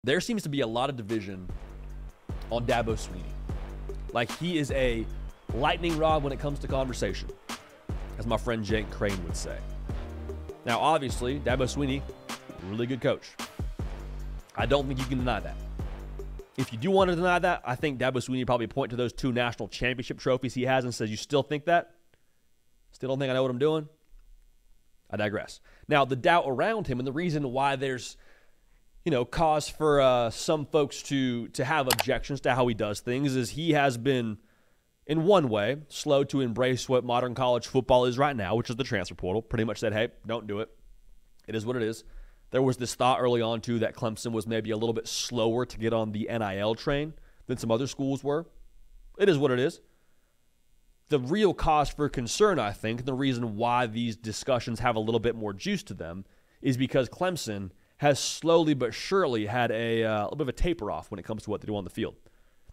there seems to be a lot of division on Dabo Swinney. Like, he is a lightning rod when it comes to conversation, as my friend Jake Crane would say. Now, obviously, Dabo Swinney, really good coach. I don't think you can deny that. If you do want to deny that, I think Dabo Swinney probably point to those 2 national championship trophies he has and says, you still think that? Still don't think I know what I'm doing? I digress. Now, the doubt around him and the reason why there's, cause for some folks to have objections to how he does things is he has been, in one way, slow to embrace what modern college football is right now, which is the transfer portal. Pretty much said, hey, don't do it. It is what it is. There was this thought early on, too, that Clemson was maybe a little bit slower to get on the NIL train than some other schools were. It is what it is. The real cause for concern, I think, and the reason why these discussions have a little bit more juice to them is because Clemson has slowly but surely had a little bit of a taper off when it comes to what they do on the field.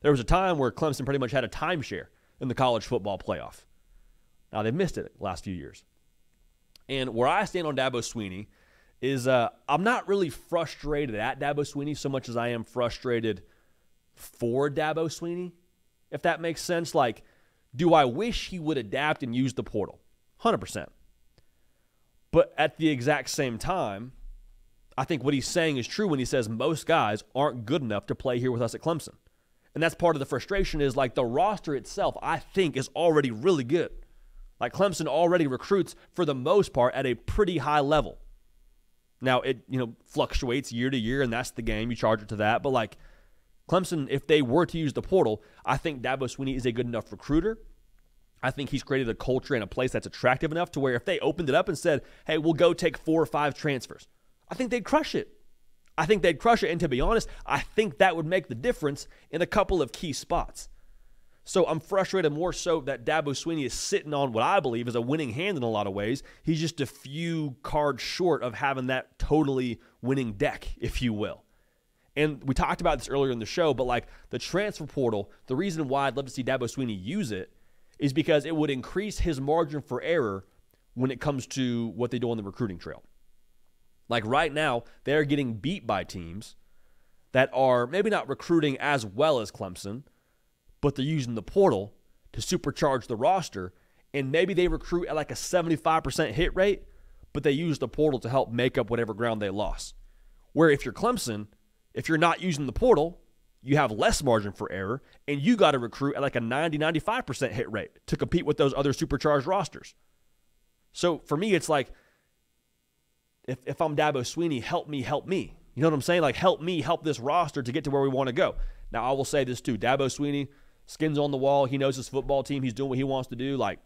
There was a time where Clemson pretty much had a timeshare in the college football playoff. Now, they've missed it the last few years. And where I stand on Dabo Swinney is I'm not really frustrated at Dabo Swinney so much as I am frustrated for Dabo Swinney, if that makes sense. Like, do I wish he would adapt and use the portal? 100%. But at the exact same time, I think what he's saying is true when he says most guys aren't good enough to play here with us at Clemson. And that's part of the frustration is, like, the roster itself, I think, is already really good. Like, Clemson already recruits, for the most part, at a pretty high level. Now, it, fluctuates year to year, and that's the game. You charge it to that. But, like, Clemson, if they were to use the portal, I think Dabo Swinney is a good enough recruiter. I think he's created a culture and a place that's attractive enough to where if they opened it up and said, hey, we'll go take 4 or 5 transfers, I think they'd crush it. And to be honest, I think that would make the difference in a couple of key spots. So I'm frustrated more so that Dabo Swinney is sitting on what I believe is a winning hand in a lot of ways. He's just a few cards short of having that totally winning deck, if you will. And we talked about this earlier in the show, but like the transfer portal, the reason why I'd love to see Dabo Swinney use it is because it would increase his margin for error when it comes to what they do on the recruiting trail. Like right now, they're getting beat by teams that are maybe not recruiting as well as Clemson, but they're using the portal to supercharge the roster, and maybe they recruit at like a 75% hit rate, but they use the portal to help make up whatever ground they lost. Where if you're Clemson, if you're not using the portal, you have less margin for error, and you got to recruit at like a 90-95% hit rate to compete with those other supercharged rosters. So for me, it's like, if I'm Dabo Swinney, help me. You know what I'm saying? Like, help me help this roster to get to where we want to go. Now, I will say this too. Dabo Swinney, skin's on the wall. He knows his football team. He's doing what he wants to do. Like,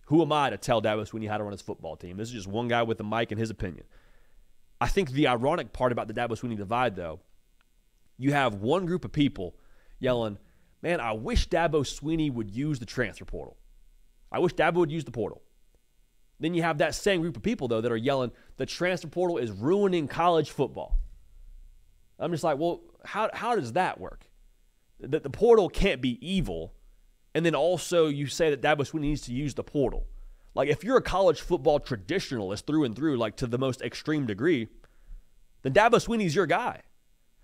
who am I to tell Dabo Swinney how to run his football team? This is just one guy with a mic and his opinion. I think the ironic part about the Dabo Swinney divide, though, you have one group of people yelling, man, I wish Dabo Swinney would use the transfer portal. I wish Dabo would use the portal. Then you have that same group of people, though, that are yelling, the transfer portal is ruining college football. I'm just like, well, how does that work? The portal can't be evil, and then also you say that Dabo Swinney needs to use the portal. Like, if you're a college football traditionalist through and through, like to the most extreme degree, then Dabo Swinney's your guy.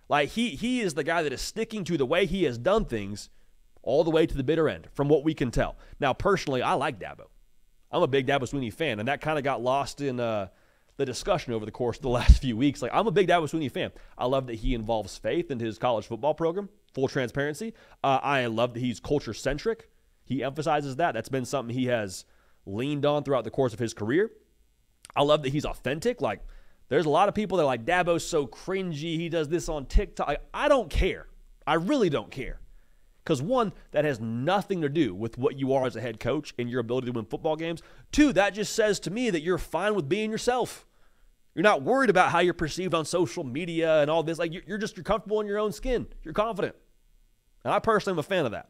Like, he is the guy that is sticking to the way he has done things all the way to the bitter end, from what we can tell. Now, personally, I like Dabo. I'm a big Dabo Swinney fan, and that kind of got lost in the discussion over the course of the last few weeks. Like, I'm a big Dabo Swinney fan. I love that he involves faith into his college football program, full transparency. I love that he's culture-centric. He emphasizes that. That's been something he has leaned on throughout the course of his career. I love that he's authentic. Like, there's a lot of people that are like, Dabo's so cringy. He does this on TikTok. I don't care. I really don't care. Because one, that has nothing to do with what you are as a head coach and your ability to win football games. Two, that just says to me that you're fine with being yourself. You're not worried about how you're perceived on social media and all this. Like, you're comfortable in your own skin. You're confident. And I personally am a fan of that.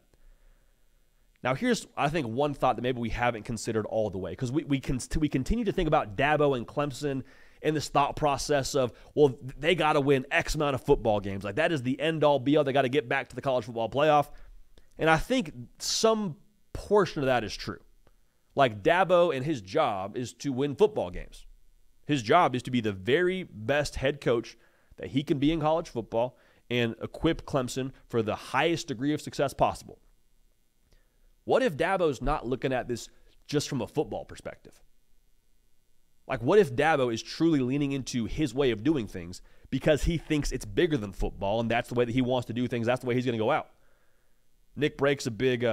Now, here's, I think, one thought that maybe we haven't considered all the way. Because we continue to think about Dabo and Clemson and this thought process of, well, they got to win X amount of football games. Like, that is the end-all, be-all. They got to get back to the college football playoff. And I think some portion of that is true. Like, Dabo and his job is to win football games. His job is to be the very best head coach that he can be in college football and equip Clemson for the highest degree of success possible. What if Dabo's not looking at this just from a football perspective? Like, what if Dabo is truly leaning into his way of doing things because he thinks it's bigger than football and that's the way that he wants to do things, that's the way he's going to go out? Nick Brake's a big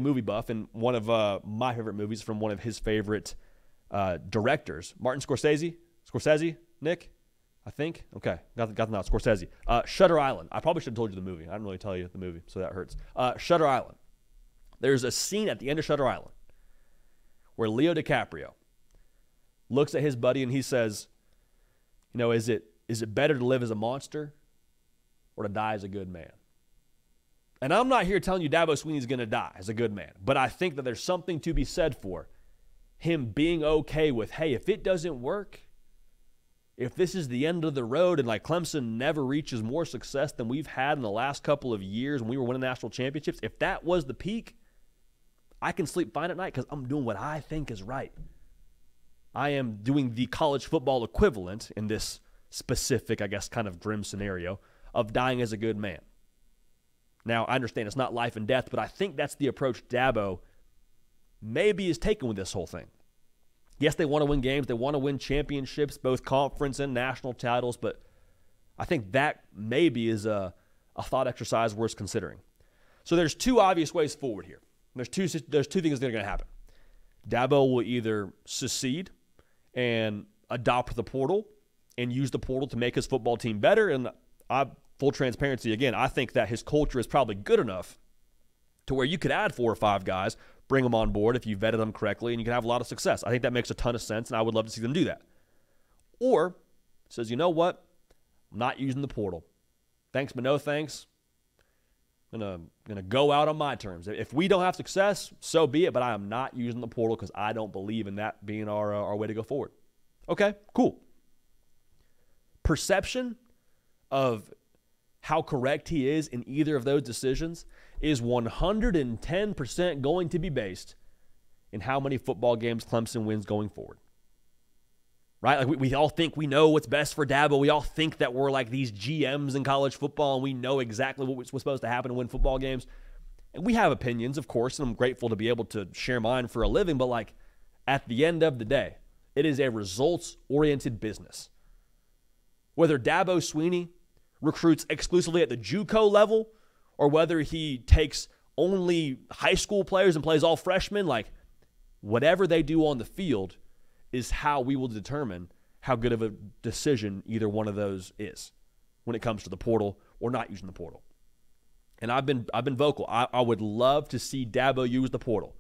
movie buff, and one of my favorite movies from one of his favorite directors, Martin Scorsese. Scorsese, Nick? I think? Okay, got the nod. Scorsese. Shutter Island. I probably should have told you the movie. I didn't really tell you the movie, so that hurts. Shutter Island. There's a scene at the end of Shutter Island where Leo DiCaprio looks at his buddy and he says, you know, is it better to live as a monster or to die as a good man? And I'm not here telling you Dabo Swinney's going to die as a good man, but I think that there's something to be said for him being okay with, hey, if it doesn't work, if this is the end of the road and like Clemson never reaches more success than we've had in the last couple of years when we were winning national championships, if that was the peak, I can sleep fine at night because I'm doing what I think is right. I am doing the college football equivalent in this specific, I guess, kind of grim scenario of dying as a good man. Now, I understand it's not life and death, but I think that's the approach Dabo maybe is taking with this whole thing. Yes, they want to win games. They want to win championships, both conference and national titles, but I think that maybe is a thought exercise worth considering. So there's two obvious ways forward here. There's two things that are going to happen. Dabo will either secede and adopt the portal and use the portal to make his football team better. And full transparency, again, I think that his culture is probably good enough to where you could add 4 or 5 guys, bring them on board if you vetted them correctly, and you can have a lot of success. I think that makes a ton of sense, and I would love to see them do that. Or says, you know what? I'm not using the portal. Thanks, but no thanks. I'm gonna go out on my terms. If we don't have success, so be it, but I am not using the portal because I don't believe in that being our way to go forward. Okay, cool. Perception of how correct he is in either of those decisions is 110% going to be based in how many football games Clemson wins going forward. Right? Like we all think we know what's best for Dabo. We all think that we're like these GMs in college football and we know exactly what was supposed to happen to win football games. And we have opinions, of course, and I'm grateful to be able to share mine for a living, but like at the end of the day, it is a results-oriented business. Whether Dabo Swinney recruits exclusively at the JUCO level or whether he takes only high school players and plays all freshmen, like whatever they do on the field is how we will determine how good of a decision either one of those is when it comes to the portal or not using the portal. And I've been vocal. I would love to see Dabo use the portal.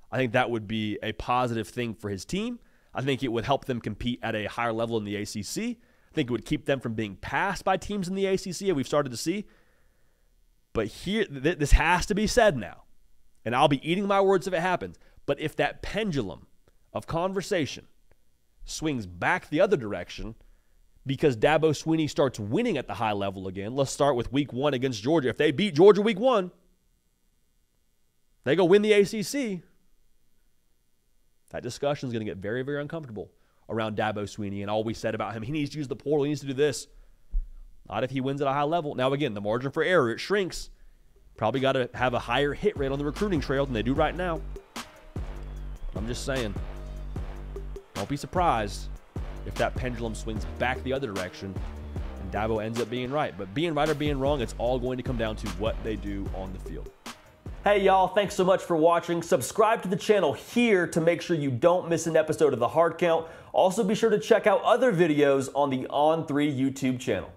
I think that would be a positive thing for his team. I think it would help them compete at a higher level in the ACC. I think it would keep them from being passed by teams in the ACC, and we've started to see. But here, this has to be said now, and I'll be eating my words if it happens. But if that pendulum of conversation swings back the other direction because Dabo Swinney starts winning at the high level again. Let's start with week 1 against Georgia. If they beat Georgia week 1, they go win the ACC. That discussion is going to get very, very uncomfortable around Dabo Swinney and all we said about him. He needs to use the portal. He needs to do this. Not if he wins at a high level. Now, again, the margin for error, it shrinks. Probably got to have a higher hit rate on the recruiting trail than they do right now. I'm just saying. Don't be surprised if that pendulum swings back the other direction and Dabo ends up being right. But being right or being wrong, it's all going to come down to what they do on the field. Hey, y'all, thanks so much for watching. Subscribe to the channel here to make sure you don't miss an episode of The Hard Count. Also, be sure to check out other videos on the On3 YouTube channel.